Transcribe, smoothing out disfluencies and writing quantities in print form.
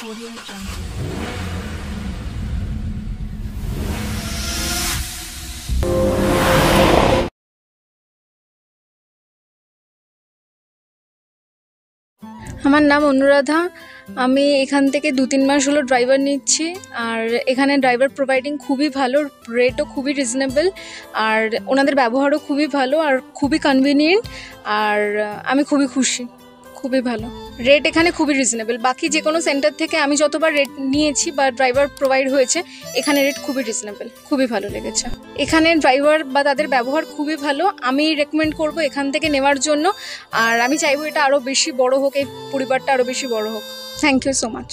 Audio Jungle. আমার নাম অনুরাধা। আমি এখান থেকে 2-3 মাস হলো ড্রাইভার নিচ্ছি। আর এখানে ড্রাইভার প্রোভাইডিং খুবই ভালো, রেটও খুবই রিজনেবল, আর ওনাদের ব্যবহারও খুবই ভালো আর খুবই কনভিনিয়েন্ট। আর আমি খুবই খুশি, খুবই ভালো। রেট এখানে খুবই রিজনেবল। বাকি যে কোনো সেন্টার থেকে আমি যতবার রেট নিয়েছি বা ড্রাইভার প্রোভাইড হয়েছে, এখানে রেট খুবই রিজনেবল, খুবই ভালো লেগেছে। এখানে ড্রাইভার বা তাদের ব্যবহার খুবই ভালো। আমি রেকমেন্ড করব এখান থেকে নেওয়ার জন্য। আর আমি চাইবো এটা আরও বেশি বড় হোক, এই পরিবারটা আরও বেশি বড় হোক। Thank you so much.